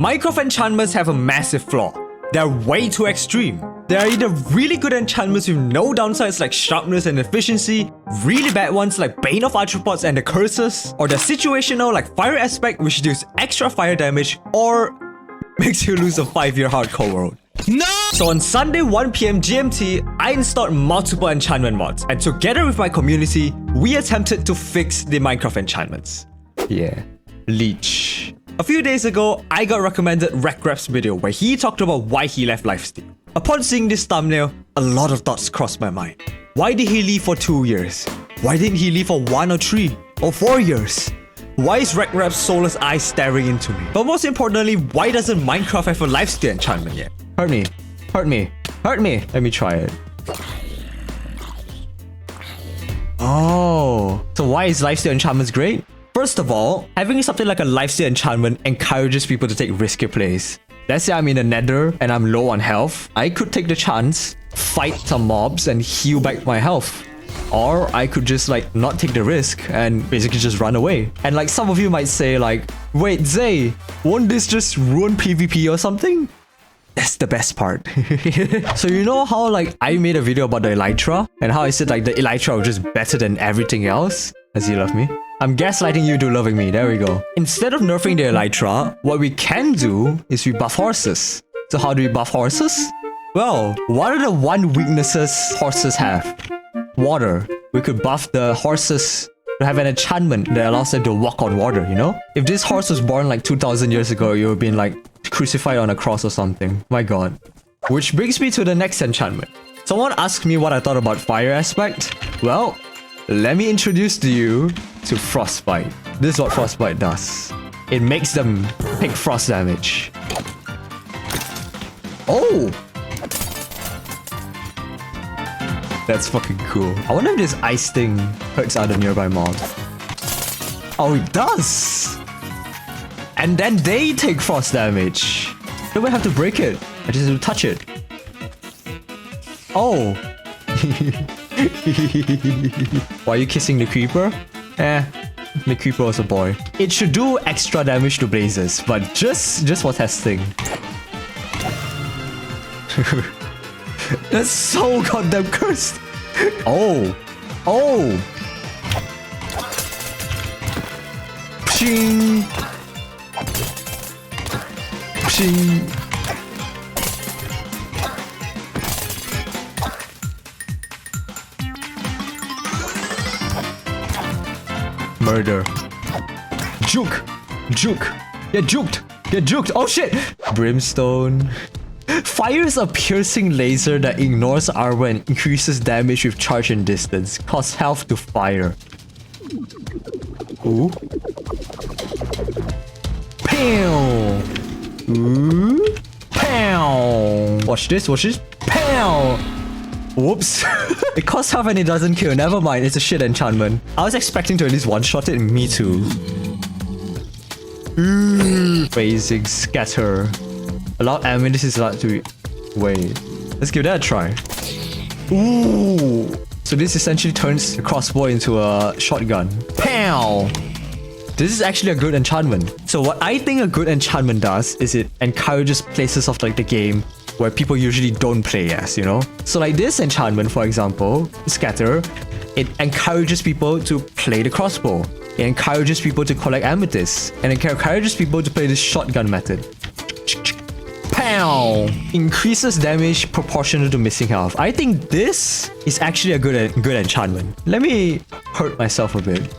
Minecraft enchantments have a massive flaw. They're way too extreme. There are either really good enchantments with no downsides like sharpness and efficiency, really bad ones like Bane of Arthropods and the Curses, or they're situational like Fire Aspect which deals extra fire damage, or makes you lose a 5-year hardcore world. No! So on Sunday 1 PM GMT, I installed multiple enchantment mods, and together with my community, we attempted to fix the Minecraft enchantments. Yeah, Leech. A few days ago, I got recommended Rekrap's video where he talked about why he left lifesteal. Upon seeing this thumbnail, a lot of thoughts crossed my mind. Why did he leave for 2 years? Why didn't he leave for 1 or 3 or 4 years? Why is Rekrap's soulless eyes staring into me? But most importantly, why doesn't Minecraft have a lifesteal enchantment yet? Hurt me. Hurt me. Hurt me. Let me try it. Oh. So why is lifesteal enchantments great? First of all, having something like a lifesteal enchantment encourages people to take riskier plays. Let's say I'm in the nether and I'm low on health. I could take the chance, fight some mobs and heal back my health. Or I could just like not take the risk and basically just run away. And like some of you might say like, wait Zay, won't this just ruin PvP or something? That's the best part. So you know how like I made a video about the Elytra and how I said like the Elytra was just better than everything else? As you love me? I'm gaslighting you to loving me, there we go. Instead of nerfing the Elytra, what we can do is we buff horses. So how do we buff horses? Well, what are the one weaknesses horses have? Water. We could buff the horses to have an enchantment that allows them to walk on water, you know? If this horse was born like 2000 years ago, it would have been like crucified on a cross or something. My god. Which brings me to the next enchantment. Someone asked me what I thought about Fire Aspect. Well, let me introduce to you to Frostbite. This is what Frostbite does. It makes them take frost damage. Oh! That's fucking cool. I wonder if this ice thing hurts other nearby mobs. Oh, it does! And then they take frost damage. Don't even have to break it. I just have to touch it. Oh! Why are you kissing the creeper? The creeper was a boy. It should do extra damage to blazes, but just for testing. That's so goddamn cursed. Oh. Oh. Pshing. Pshing. Murder. Juke. Juke. Get juked. Get juked. Oh shit. Brimstone. Fires a piercing laser that ignores armor and increases damage with charge and distance. Costs health to fire. Ooh. Pow. Ooh. Pow. Watch this. Watch this. Pow. Whoops. It costs health and it doesn't kill. Never mind. It's a shit enchantment. I was expecting to at least one-shot it. Me too. Polarizing scatter. Allow enemies is allowed to... Wait. Let's give that a try. Ooh. So this essentially turns the crossbow into a shotgun. Pow! This is actually a good enchantment. So what I think a good enchantment does is it encourages places of like the game where people usually don't play as, you know? So like this enchantment, for example, Scatter, it encourages people to play the crossbow. It encourages people to collect amethysts. And it encourages people to play this shotgun method. Pow! Increases damage proportional to missing health. I think this is actually a good enchantment. Let me hurt myself a bit.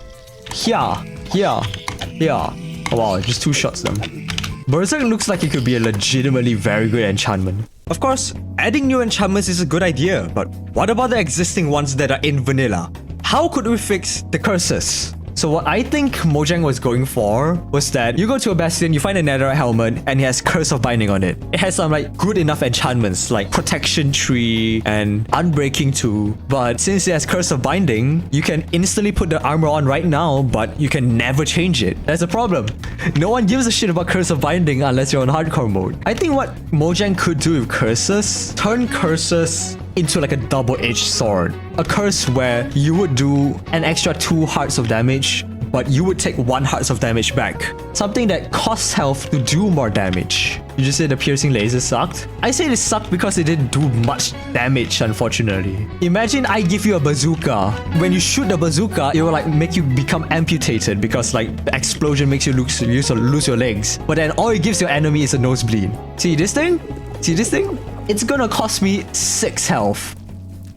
Yeah. Oh wow, just 2 shots them. Berserk looks like it could be a legitimately very good enchantment. Of course, adding new enchantments is a good idea, but what about the existing ones that are in vanilla? How could we fix the curses? So what I think Mojang was going for was that you go to a bastion, you find a netherite helmet, and it has Curse of Binding on it. It has some like good enough enchantments like Protection Tree and Unbreaking 2. But since it has Curse of Binding, you can instantly put the armor on right now, but you can never change it. That's a problem. No one gives a shit about Curse of Binding unless you're on hardcore mode. I think what Mojang could do with curses, turn curses into like a double-edged sword. A curse where you would do an extra 2 hearts of damage, but you would take 1 hearts of damage back. Something that costs health to do more damage. You just say the piercing laser sucked? I say it sucked because it didn't do much damage, unfortunately. Imagine I give you a bazooka. When you shoot the bazooka, it will like make you become amputated because like the explosion makes you lose your legs. But then all it gives your enemy is a nosebleed. See this thing? See this thing? It's gonna cost me 6 health.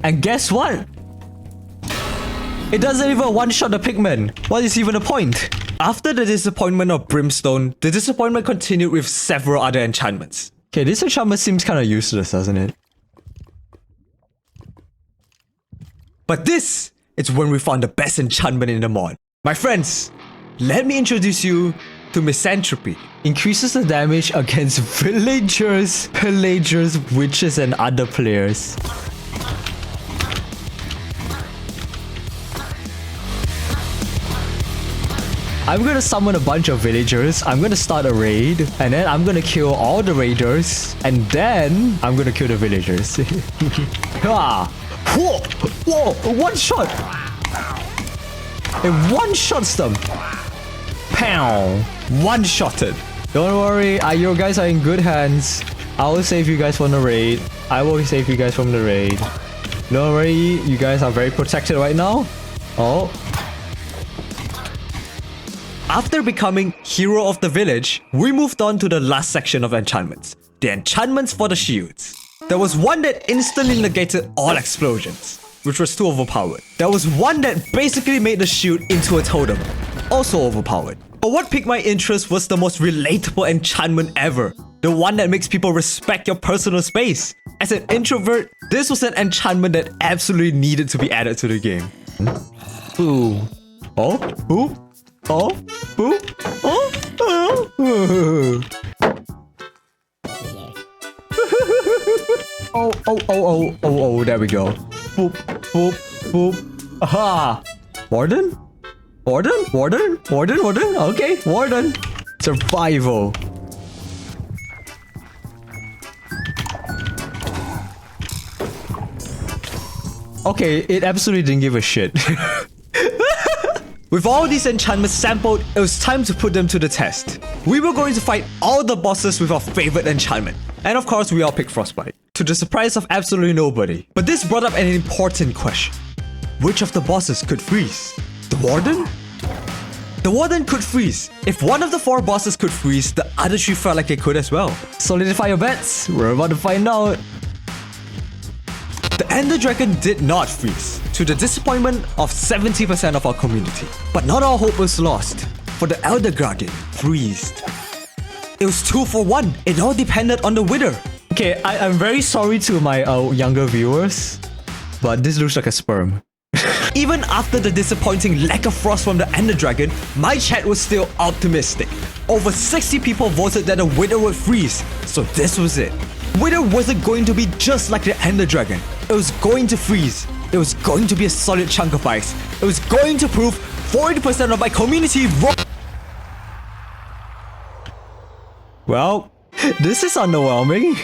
And guess what? It doesn't even one-shot the pigman. What is even the point? After the disappointment of Brimstone, the disappointment continued with several other enchantments. Okay, this enchantment seems kind of useless, doesn't it? But this is when we found the best enchantment in the mod. My friends, let me introduce you to Misanthropy. Increases the damage against villagers, pillagers, witches, and other players. I'm gonna summon a bunch of villagers, I'm gonna start a raid, and then I'm gonna kill all the raiders, and then I'm gonna kill the villagers. Ah! Whoa! Whoa! One shot! It one-shots them! Pow! One-shotted! Don't worry, you guys are in good hands. I will save you guys from the raid. I will save you guys from the raid. Don't worry, you guys are very protected right now. Oh. After becoming hero of the village, we moved on to the last section of enchantments. The enchantments for the shields. There was one that instantly negated all explosions, which was too overpowered. There was one that basically made the shield into a totem, also overpowered. But what piqued my interest was the most relatable enchantment ever. The one that makes people respect your personal space. As an introvert, this was an enchantment that absolutely needed to be added to the game. Ooh. Oh? Ooh? Oh, boop, oh, oh, oh, there we go. Boop, boop, boop. Aha! Warden? Warden? Warden? Warden? Warden? Okay, Warden. Survival. Okay, it absolutely didn't give a shit. With all these enchantments sampled, it was time to put them to the test. We were going to fight all the bosses with our favorite enchantment. And of course, we all picked Frostbite, to the surprise of absolutely nobody. But this brought up an important question. Which of the bosses could freeze? The Warden? The Warden could freeze. If one of the 4 bosses could freeze, the other 3 felt like they could as well. Solidify your bets, we're about to find out. The Ender Dragon did not freeze, to the disappointment of 70% of our community. But not all hope was lost, for the Elder Guardian freezed. It was 2 for 1, it all depended on the Wither. Okay, I'm very sorry to my younger viewers, but this looks like a sperm. Even after the disappointing lack of frost from the Ender Dragon, my chat was still optimistic. Over 60 people voted that the Wither would freeze, so this was it. Wither wasn't going to be just like the Ender Dragon. It was going to freeze. It was going to be a solid chunk of ice. It was going to prove 40% of my community wrong. Well, this is underwhelming.